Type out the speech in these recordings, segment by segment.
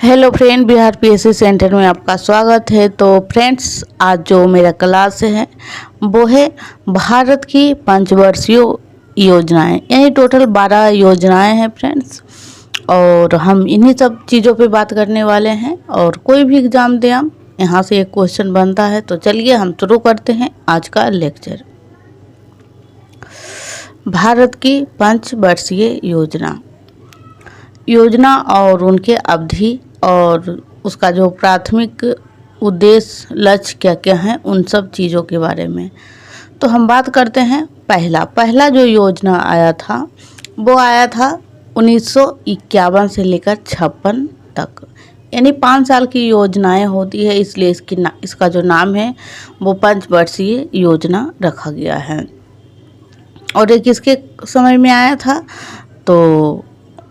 Hello friend, Bihar PSC centre में आपका स्वागत है। तो फ्रेंड्स, आज जो मेरा क्लास है वो है भारत की पंचवर्षीय योजनाएं, यानी टोटल 12 योजनाएं हैं फ्रेंड्स। और हम इन्हीं सब चीज़ों पे बात करने वाले हैं। और कोई भी एग्ज़ाम दें हम, यहाँ से एक क्वेश्चन बनता है। तो चलिए हम शुरू करते हैं आज का लेक्चर। भारत की पंचवर्षीय योजना और उनके अवधि और उसका जो प्राथमिक उद्देश्य लक्ष्य क्या क्या हैं, उन सब चीज़ों के बारे में। तो हम बात करते हैं पहला जो योजना आया था वो आया था 1951 से लेकर 56 तक, यानी 5 साल की योजनाएं होती है, इसलिए इसका जो नाम है वो पंचवर्षीय योजना रखा गया है। और एक इसके समय में आया था तो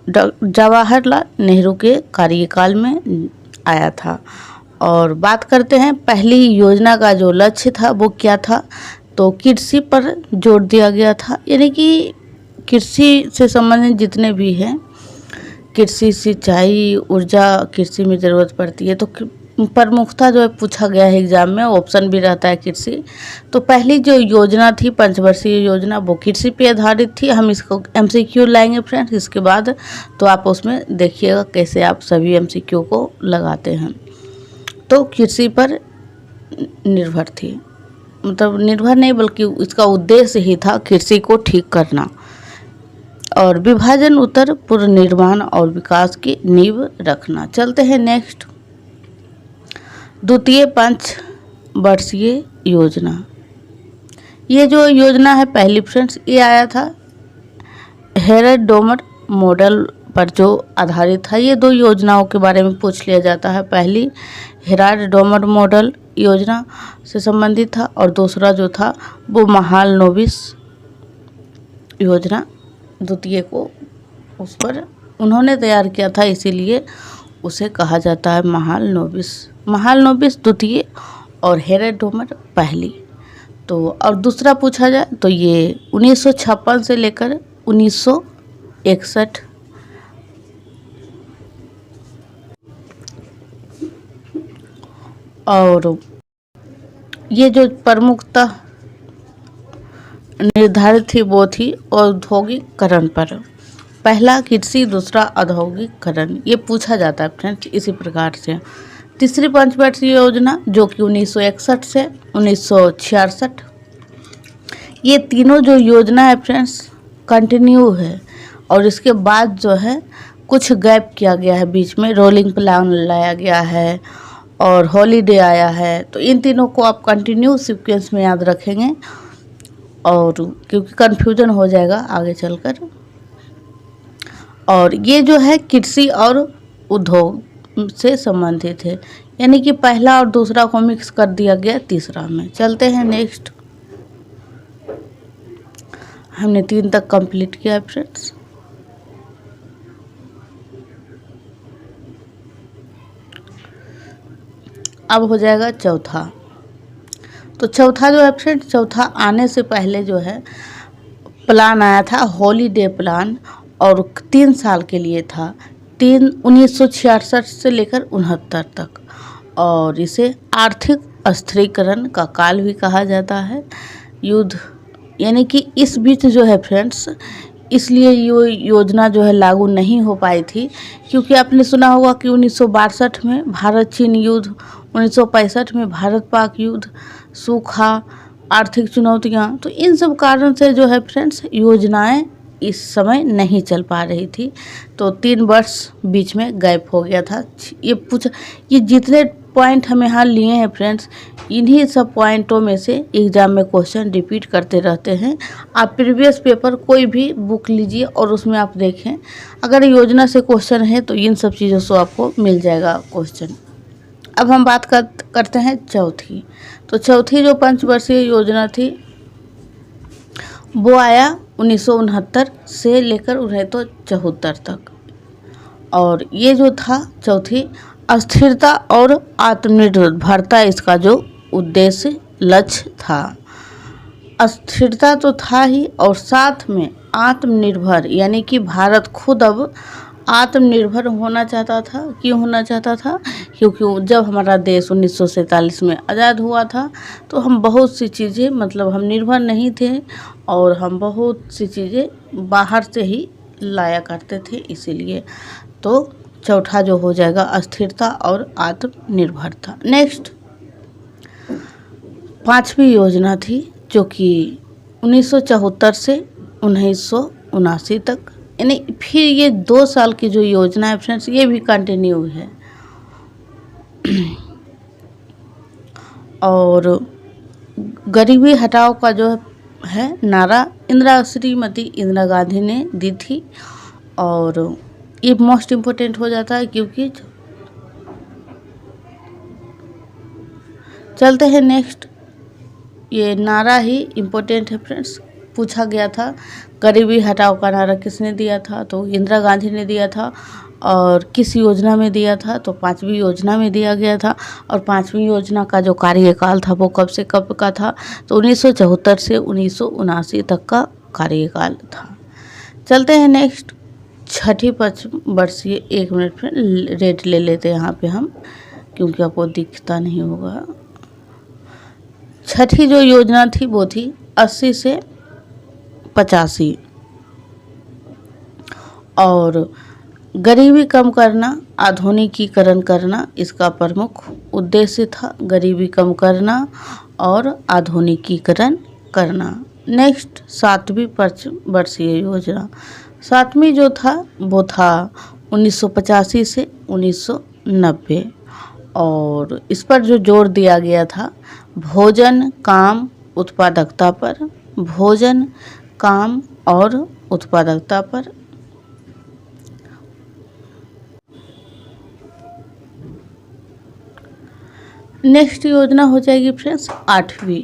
जवाहरलाल नेहरू के कार्यकाल में आया था। और बात करते हैं पहली योजना का जो लक्ष्य था वो क्या था, तो कृषि पर जोर दिया गया था, यानी कि कृषि से संबंधित जितने भी हैं, कृषि, सिंचाई, ऊर्जा, कृषि में ज़रूरत पड़ती है, तो प्रमुखता जो है पूछा गया है एग्जाम में, ऑप्शन भी रहता है कृषि। तो पहली जो योजना थी पंचवर्षीय योजना वो कृषि पे आधारित थी। हम इसको एमसीक्यू लाएंगे फ्रेंड्स इसके बाद, तो आप उसमें देखिएगा कैसे आप सभी एमसीक्यू को लगाते हैं। तो कृषि पर निर्भर थी, मतलब निर्भर नहीं बल्कि इसका उद्देश्य ही था कृषि को ठीक करना। और विभाजन, उत्तर पूर्व निर्माण और विकास की नींव रखना। चलते हैं नेक्स्ट, द्वितीय पंचवर्षीय योजना। ये जो योजना है पहली फ्रेंड्स, ये आया था हेरड-डोमर मॉडल पर जो आधारित था। ये 2 योजनाओं के बारे में पूछ लिया जाता है। पहली हेरड-डोमर मॉडल योजना से संबंधित था और दूसरा जो था वो महालनोबिस योजना, द्वितीय को उस पर उन्होंने तैयार किया था, इसीलिए उसे कहा जाता है महालनोबिस द्वितीय और हेरड-डोमर पहली। तो और दूसरा पूछा जाए तो ये 1956 से लेकर 1961 और ये जो प्रमुखता निर्धारित थी वो थी औद्योगिकरण पर। पहला कृषि, दूसरा औद्योगिकरण, ये पूछा जाता है फ्रेंड्स इसी प्रकार से। तीसरी पंचवर्षीय योजना जो कि 1961 से 1966, ये तीनों जो योजना है फ्रेंड्स कंटिन्यू है। और इसके बाद जो है कुछ गैप किया गया है, बीच में रोलिंग प्लान लाया गया है और हॉलीडे आया है। तो इन तीनों को आप कंटिन्यू सीक्वेंस में याद रखेंगे, और क्योंकि कन्फ्यूजन हो जाएगा आगे चलकर। और ये जो है कृषि और उद्योग से संबंधित है, यानी कि पहला और दूसरा को मिक्स कर दिया गया तीसरा में। चलते हैं नेक्स्ट, हमने 3 तक कंप्लीट किया फ्रेंड्स। अब हो जाएगा चौथा। तो चौथा जो है फ्रेंड्स, चौथा आने से पहले जो है प्लान आया था हॉलीडे प्लान, और 3 साल के लिए था, 1966 से लेकर 69 तक। और इसे आर्थिक अस्थिरीकरण का काल भी कहा जाता है, युद्ध, यानी कि इस बीच जो है फ्रेंड्स, इसलिए ये योजना जो है लागू नहीं हो पाई थी, क्योंकि आपने सुना होगा कि 1962 में भारत चीन युद्ध, 1965 में भारत पाक युद्ध, सूखा, आर्थिक चुनौतियाँ, तो इन सब कारण से जो है फ्रेंड्स योजनाएं इस समय नहीं चल पा रही थी। तो 3 वर्ष बीच में गैप हो गया था। ये जितने पॉइंट हम यहाँ लिए हैं फ्रेंड्स, इन्हीं सब पॉइंटों में से एग्जाम में क्वेश्चन रिपीट करते रहते हैं। आप प्रीवियस पेपर कोई भी बुक लीजिए और उसमें आप देखें, अगर योजना से क्वेश्चन है तो इन सब चीज़ों से आपको मिल जाएगा क्वेश्चन। अब हम बात करते हैं चौथी। तो चौथी जो पंचवर्षीय योजना थी वो आया 1969 से लेकर 1974 तक। और ये जो था चौथी, अस्थिरता और आत्मनिर्भरता इसका जो उद्देश्य लक्ष्य था। अस्थिरता तो था ही, और साथ में आत्मनिर्भर, यानी कि भारत खुद अब आत्मनिर्भर होना चाहता था। क्यों होना चाहता था? क्योंकि जब हमारा देश 1947 में आज़ाद हुआ था तो हम बहुत सी चीज़ें मतलब हम निर्भर नहीं थे और हम बहुत सी चीज़ें बाहर से ही लाया करते थे, इसीलिए। तो चौथा जो हो जाएगा अस्थिरता और आत्मनिर्भरता। नेक्स्ट 5वीं योजना थी जो कि 1974 से 1979 तक, यानी फिर ये 2 साल की जो योजना है फ्रेंड्स, ये भी कंटिन्यू है। और गरीबी हटाओ का जो है नारा श्रीमती इंदिरा गांधी ने दी थी, और ये मोस्ट इम्पोर्टेंट हो जाता है क्योंकि चलते हैं नेक्स्ट। ये नारा ही इम्पोर्टेंट है फ्रेंड्स। पूछा गया था गरीबी हटाओ का नारा किसने दिया था, तो इंदिरा गांधी ने दिया था। और किस योजना में दिया था, तो 5वीं योजना में दिया गया था। और 5वीं योजना का जो कार्यकाल था वो कब से कब का था, तो 1974 से 1979 तक का कार्यकाल था। चलते हैं नेक्स्ट। छठी पंचवर्षीय, 1 मिनट में रेट ले लेते हैं यहाँ पे हम, क्योंकि आपको दिखता नहीं होगा। छठी जो योजना थी वो थी 80 से 85, और गरीबी कम करना, आधुनिकीकरण करना इसका प्रमुख उद्देश्य था। गरीबी कम करना और आधुनिकीकरण करना। नेक्स्ट 7वीं पंचवर्षीय योजना। 7वीं जो था वो था 1985 से 1990, और इस पर जो जोर दिया गया था भोजन, काम, उत्पादकता पर। भोजन, काम और उत्पादकता पर। नेक्स्ट योजना हो जाएगी फ्रेंड्स 8वीं।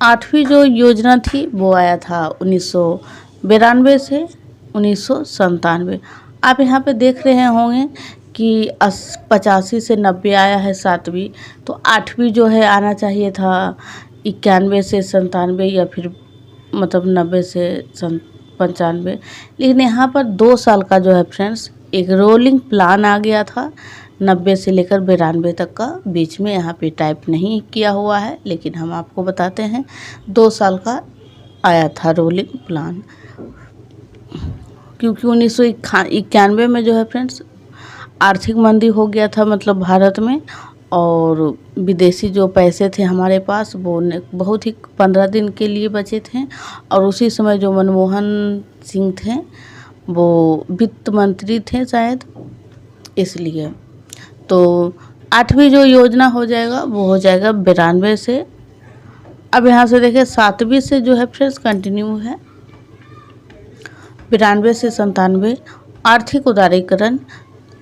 8वीं जो योजना थी वो आया था 1992 से 1997। आप यहाँ पे देख रहे होंगे कि 85 से 90 आया है 7वीं, तो 8वीं जो है आना चाहिए था 91 से 97, या फिर मतलब 90 से 95। लेकिन यहाँ पर 2 साल का जो है फ्रेंड्स एक रोलिंग प्लान आ गया था। 90 से लेकर 92 तक का, बीच में यहाँ पे टाइप नहीं किया हुआ है, लेकिन हम आपको बताते हैं 2 साल का आया था रोलिंग प्लान। क्योंकि 1991 में जो है फ्रेंड्स आर्थिक मंदी हो गया था मतलब भारत में, और विदेशी जो पैसे थे हमारे पास वो बहुत ही 15 दिन के लिए बचे थे। और उसी समय जो मनमोहन सिंह थे वो वित्त मंत्री थे शायद, इसलिए। तो 8वीं जो योजना हो जाएगा वो हो जाएगा 92 से। अब यहाँ से देखिए 7वीं से जो है फ्रेंड्स कंटिन्यू है 92 से 97। आर्थिक उदारीकरण।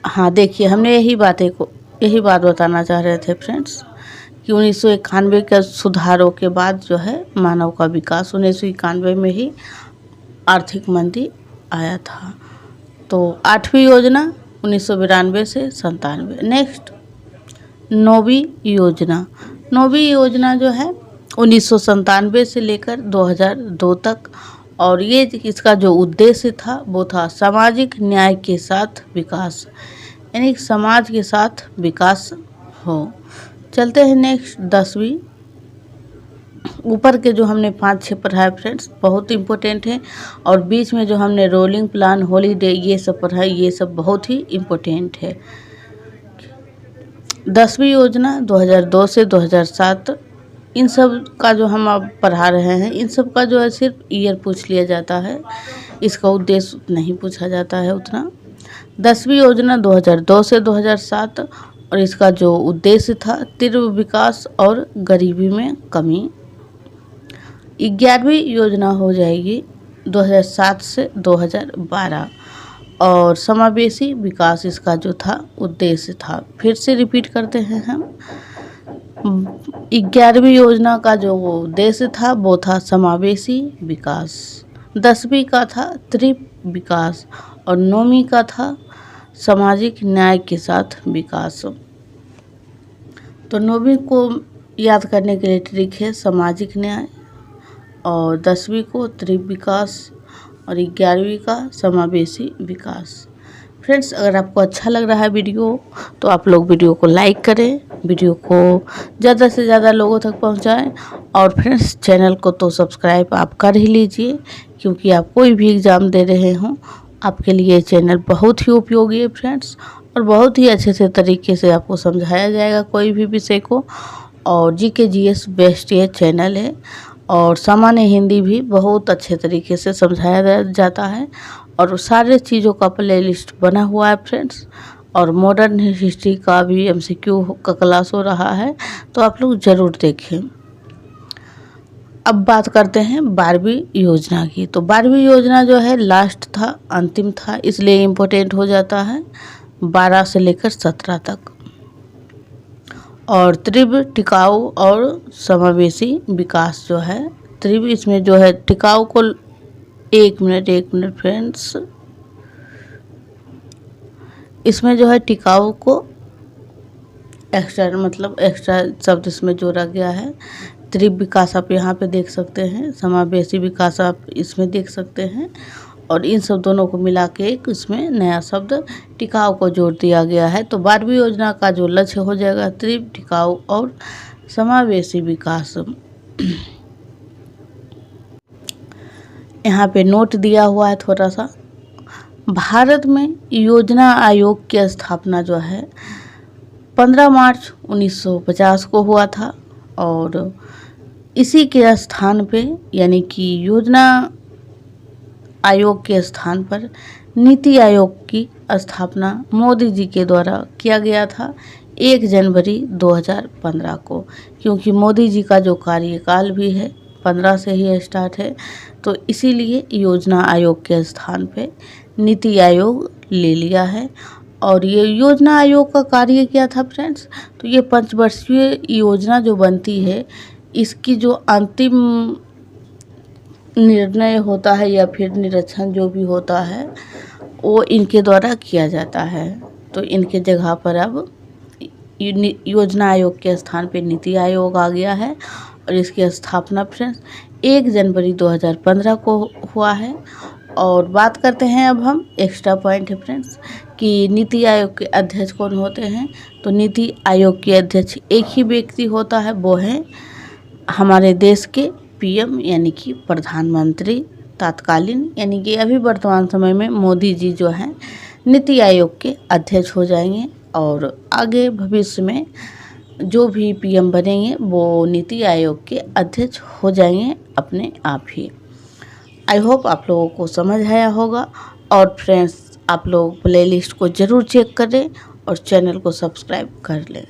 हाँ देखिए, हमने यही बात बताना चाह रहे थे फ्रेंड्स कि 1991 के सुधारों के बाद जो है मानव का विकास, 1991 में ही आर्थिक मंदी आया था। तो 8वीं योजना 1992 से 97। नेक्स्ट 9वीं योजना। 9वीं योजना जो है 1997 से लेकर 2002 तक, और ये इसका जो उद्देश्य था वो था सामाजिक न्याय के साथ विकास, यानी समाज के साथ विकास हो। चलते हैं नेक्स्ट 10वीं। ऊपर के जो हमने 5-6 पढ़ाए फ्रेंड्स बहुत इम्पोर्टेंट है, और बीच में जो हमने रोलिंग प्लान, हॉलीडे, ये सब पढ़ाई, ये सब बहुत ही इम्पोर्टेंट है। 10वीं योजना 2002 से 2007, इन सब का जो हम अब पढ़ा रहे हैं, इन सब का जो है सिर्फ ईयर पूछ लिया जाता है, इसका उद्देश्य नहीं पूछा जाता है उतना। 10वीं योजना 2002 से 2007, और इसका जो उद्देश्य था तीव्र विकास और गरीबी में कमी। 11वीं योजना हो जाएगी 2007 से 2012, और समावेशी विकास इसका जो था उद्देश्य था। फिर से रिपीट करते हैं हम। 11वीं योजना का जो उद्देश्य था वो था समावेशी विकास। 10वीं का था तीव्र विकास, और 9वीं का था सामाजिक न्याय के साथ विकास। तो 9वीं को याद करने के लिए ट्रिक है सामाजिक न्याय, और 10वीं को तीव्र विकास, और 11वीं का समावेशी विकास। फ्रेंड्स, अगर आपको अच्छा लग रहा है वीडियो तो आप लोग वीडियो को लाइक करें, वीडियो को ज़्यादा से ज़्यादा लोगों तक पहुंचाएं। और फ्रेंड्स, चैनल को तो सब्सक्राइब आप कर ही लीजिए, क्योंकि आप कोई भी एग्ज़ाम दे रहे हों आपके लिए चैनल बहुत ही उपयोगी है फ्रेंड्स। और बहुत ही अच्छे से तरीके से आपको समझाया जाएगा कोई भी विषय को। और जीके जीएस बेस्ट ये चैनल है, और सामान्य हिंदी भी बहुत अच्छे तरीके से समझाया जाता है। और सारे चीज़ों का प्लेलिस्ट बना हुआ है फ्रेंड्स। और मॉडर्न हिस्ट्री का भी एमसीक्यू का क्लास हो रहा है, तो आप लोग ज़रूर देखें। अब बात करते हैं 12वीं योजना की। तो 12वीं योजना जो है लास्ट था, अंतिम था, इसलिए इम्पोर्टेंट हो जाता है 12 से लेकर 17 तक। और तीव्र, टिकाऊ और समावेशी विकास जो है, तीव्र इसमें जो है टिकाऊ को एक मिनट फ्रेंड्स, इसमें जो है टिकाऊ को एक्स्ट्रा शब्द इसमें जोड़ा गया है। तीव्र विकास आप यहाँ पे देख सकते हैं, समावेशी विकास आप इसमें देख सकते हैं। और इन सब दोनों को मिला के एक इसमें नया शब्द टिकाऊ को जोड़ दिया गया है। तो 12वीं योजना का जो लक्ष्य हो जाएगा तीव्र, टिकाऊ और समावेशी विकास। यहाँ पे नोट दिया हुआ है थोड़ा सा। भारत में योजना आयोग की स्थापना जो है 15 मार्च 1950 को हुआ था। और इसी के स्थान पे, यानी कि योजना आयोग के स्थान पर नीति आयोग की स्थापना मोदी जी के द्वारा किया गया था 1 जनवरी 2015 को। क्योंकि मोदी जी का जो कार्यकाल भी है 15 से ही स्टार्ट है, तो इसीलिए योजना आयोग के स्थान पे नीति आयोग ले लिया है। और ये योजना आयोग का कार्य क्या था फ्रेंड्स, तो ये 5 वर्षीय योजना जो बनती है, इसकी जो अंतिम निर्णय होता है या फिर निरीक्षण जो भी होता है वो इनके द्वारा किया जाता है। तो इनके जगह पर अब योजना आयोग के स्थान पे नीति आयोग आ गया है। और इसकी स्थापना फ्रेंड्स 1 जनवरी 2015 को हुआ है। और बात करते हैं अब हम एक्स्ट्रा पॉइंट है फ्रेंड्स कि नीति आयोग के अध्यक्ष कौन होते हैं। तो नीति आयोग के अध्यक्ष एक ही व्यक्ति होता है, वो है हमारे देश के पीएम, यानी कि प्रधानमंत्री तत्कालीन, यानी कि अभी वर्तमान समय में मोदी जी जो हैं नीति आयोग के अध्यक्ष हो जाएंगे। और आगे भविष्य में जो भी पीएम बनेंगे वो नीति आयोग के अध्यक्ष हो जाएंगे अपने आप ही। आई होप आप लोगों को समझ आया होगा। और फ्रेंड्स, आप लोग प्लेलिस्ट को ज़रूर चेक करें और चैनल को सब्सक्राइब कर लें।